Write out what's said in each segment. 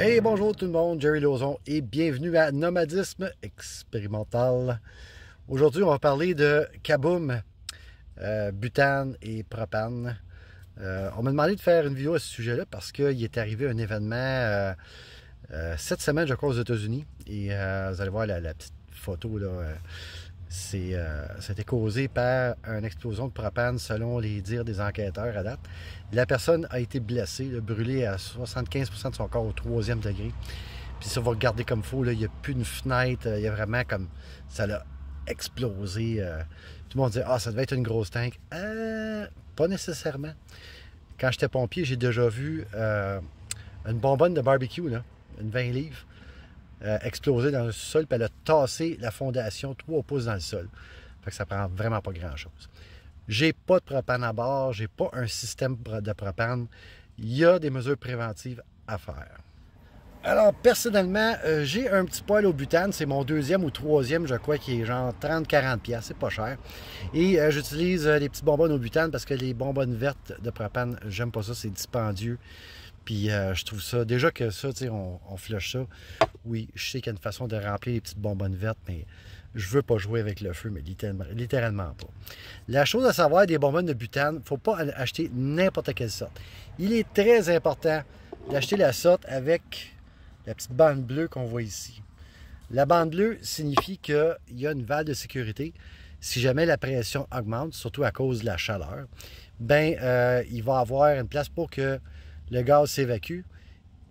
Hey, bonjour tout le monde, Jerry Lauzon et bienvenue à Nomadisme Expérimental. Aujourd'hui, on va parler de kaboom, butane et propane. On m'a demandé de faire une vidéo à ce sujet-là parce qu'il est arrivé un événement cette semaine, je crois, aux États-Unis. Et vous allez voir la petite photo, là. C'était causé par une explosion de propane selon les dires des enquêteurs à date. La personne a été blessée, brûlée à 75% de son corps au 3e degré. Puis ça va regarder comme il faut, il n'y a plus une fenêtre, il y a vraiment comme ça l'a explosé. Tout le monde dit « Ah, ça devait être une grosse tank. » Pas nécessairement. Quand j'étais pompier, j'ai déjà vu une bonbonne de barbecue, là, une 20 livres. Explosé dans le sol, puis elle a tassé la fondation 3 pouces dans le sol. Fait que ça prend vraiment pas grand-chose. J'ai pas de propane à bord, j'ai pas un système de propane. Il y a des mesures préventives à faire. Alors, personnellement, j'ai un petit poêle au butane. C'est mon 2e ou 3e, je crois, qui est genre 30-40$. C'est pas cher. Et j'utilise les petites bonbonnes au butane parce que les bonbonnes vertes de propane, j'aime pas ça, c'est dispendieux. Puis je trouve ça, déjà que ça, tu sais, on flush ça. Oui, je sais qu'il y a une façon de remplir les petites bonbonnes vertes, mais je veux pas jouer avec le feu, mais littéralement pas. La chose à savoir des bonbonnes de butane, il ne faut pas acheter n'importe quelle sorte. Il est très important d'acheter la sorte avec la petite bande bleue qu'on voit ici. La bande bleue signifie qu'il y a une valve de sécurité. Si jamais la pression augmente, surtout à cause de la chaleur, ben il va y avoir une place pour que le gaz s'évacue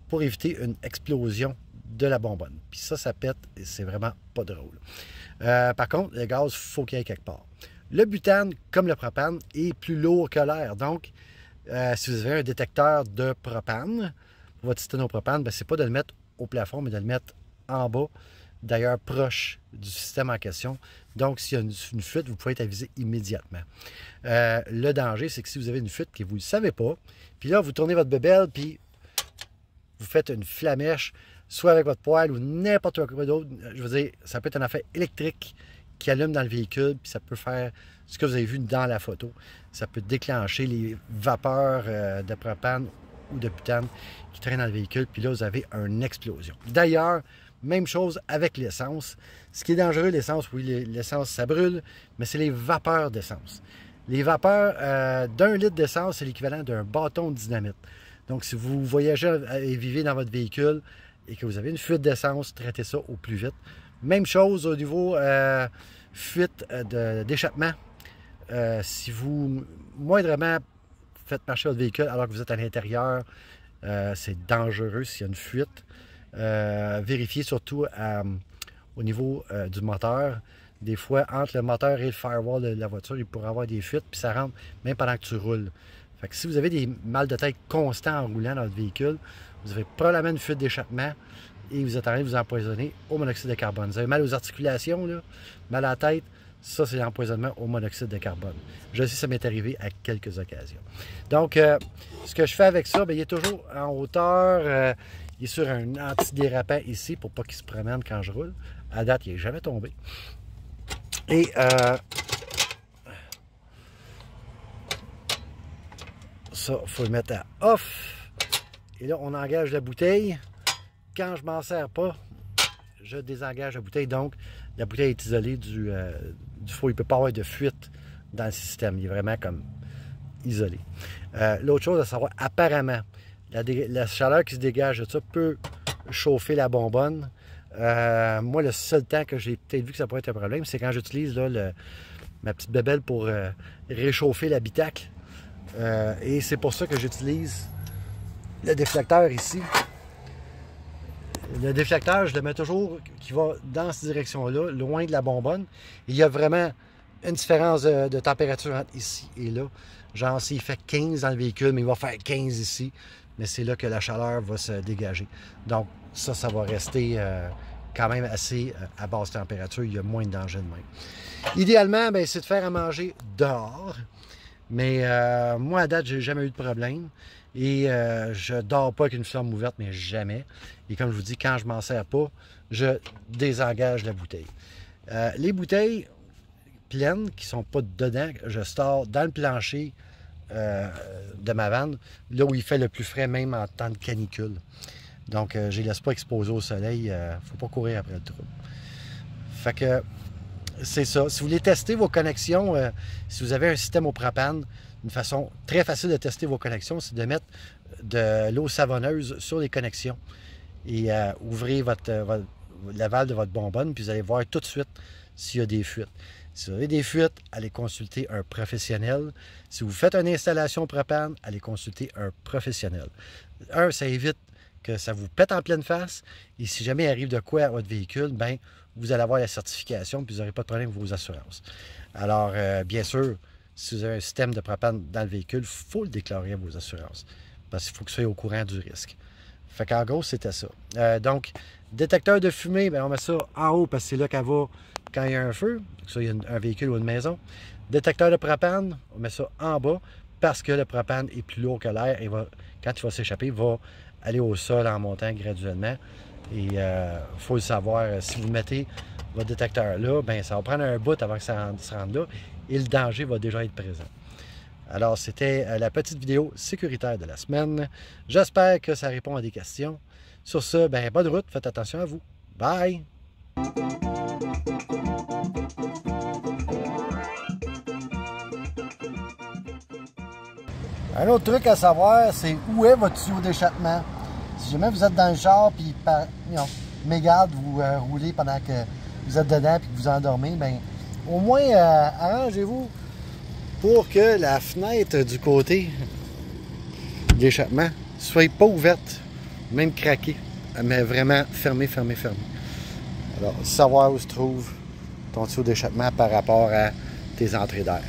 pour éviter une explosion de la bonbonne. Puis ça pète et c'est vraiment pas drôle. Par contre, le gaz, il faut qu'il y ait quelque part. Le butane, comme le propane, est plus lourd que l'air. Donc, si vous avez un détecteur de propane, pour votre système au propane, ce n'est pas de le mettre au plafond, mais de le mettre en bas, d'ailleurs proche du système en question. Donc, s'il y a une fuite, vous pouvez être avisé immédiatement. Le danger, c'est que si vous avez une fuite et que vous ne le savez pas, puis là, vous tournez votre bébelle, puis vous faites une flamèche, soit avec votre poêle ou n'importe quoi d'autre. Je veux dire, ça peut être un affaire électrique qui allume dans le véhicule, puis ça peut faire ce que vous avez vu dans la photo. Ça peut déclencher les vapeurs de propane ou de butane qui traînent dans le véhicule, puis là, vous avez une explosion. D'ailleurs, même chose avec l'essence. Ce qui est dangereux, l'essence, oui, l'essence, ça brûle, mais c'est les vapeurs d'essence. Les vapeurs d'un litre d'essence, c'est l'équivalent d'un bâton de dynamite. Donc, si vous voyagez et vivez dans votre véhicule et que vous avez une fuite d'essence, traitez ça au plus vite. Même chose au niveau fuite d'échappement. Si vous, moindrement, faites marcher votre véhicule alors que vous êtes à l'intérieur, c'est dangereux s'il y a une fuite. Vérifiez surtout au niveau du moteur. Des fois, entre le moteur et le firewall de la voiture, il pourrait y avoir des fuites, puis ça rentre même pendant que tu roules. Fait que si vous avez des mal de tête constants en roulant dans votre véhicule, vous avez probablement une fuite d'échappement et vous êtes en train de vous empoisonner au monoxyde de carbone. Vous avez mal aux articulations, là, mal à la tête, ça c'est l'empoisonnement au monoxyde de carbone. Je sais, ça m'est arrivé à quelques occasions. Donc, ce que je fais avec ça, bien, il est toujours en hauteur, il est sur un antidérapant ici pour pas qu'il se promène quand je roule. À date, il n'est jamais tombé. Et ça, il faut le mettre à off. Et là, on engage la bouteille. Quand je ne m'en sers pas, je désengage la bouteille. Donc, la bouteille est isolée du feu. Il ne peut pas avoir de fuite dans le système. Il est vraiment comme isolé. L'autre chose à savoir, apparemment, la chaleur qui se dégage de ça peut chauffer la bonbonne. Moi, le seul temps que j'ai peut-être vu que ça pourrait être un problème, c'est quand j'utilise ma petite bébelle pour réchauffer l'habitacle. Et c'est pour ça que j'utilise le déflecteur ici. Le déflecteur, je le mets toujours qui va dans cette direction-là, loin de la bonbonne. Il y a vraiment une différence de température entre ici et là. Genre, s'il fait 15 dans le véhicule, mais il va faire 15 ici. Mais c'est là que la chaleur va se dégager. Donc, ça va rester quand même assez à basse température. Il y a moins de danger de même. Idéalement, c'est de faire à manger dehors. Mais moi, à date, j'ai jamais eu de problème. Et je dors pas avec une flamme ouverte, mais jamais. Et comme je vous dis, quand je m'en sers pas, je désengage la bouteille. Les bouteilles pleines, qui sont pas dedans, je store dans le plancher de ma vanne, là où il fait le plus frais, même en temps de canicule. Donc, je les laisse pas exposer au soleil. Faut pas courir après le trou. Fait que c'est ça. Si vous voulez tester vos connexions, si vous avez un système au propane, une façon très facile de tester vos connexions, c'est de mettre de l'eau savonneuse sur les connexions et ouvrir la valve de votre bonbonne, puis vous allez voir tout de suite s'il y a des fuites. Si vous avez des fuites, allez consulter un professionnel. Si vous faites une installation propane, allez consulter un professionnel. Un, ça évite que ça vous pète en pleine face. Et si jamais il arrive de quoi à votre véhicule, ben vous allez avoir la certification puis vous n'aurez pas de problème avec vos assurances. Alors, bien sûr, si vous avez un système de propane dans le véhicule, il faut le déclarer à vos assurances. Parce qu'il faut que vous soyez au courant du risque. Fait qu'en gros, c'était ça. Donc, détecteur de fumée, bien, on met ça en haut parce que c'est là qu'elle va quand il y a un feu, que ce soit un véhicule ou une maison. Détecteur de propane, on met ça en bas parce que le propane est plus lourd que l'air et quand il va s'échapper, il va aller au sol en montant graduellement. Et il faut le savoir, si vous mettez votre détecteur là, bien, ça va prendre un bout avant que ça se rende là et le danger va déjà être présent. Alors, c'était la petite vidéo sécuritaire de la semaine. J'espère que ça répond à des questions. Sur ce, bien, bonne route, faites attention à vous. Bye! Un autre truc à savoir, c'est où est votre tuyau d'échappement. Si jamais vous êtes dans le char puis par mégarde, vous roulez pendant que vous êtes dedans et que vous endormez, bien, au moins arrangez-vous pour que la fenêtre du côté d'échappement ne soit pas ouverte, même craquée, mais vraiment fermée. Alors, savoir où se trouve ton tuyau d'échappement par rapport à tes entrées d'air.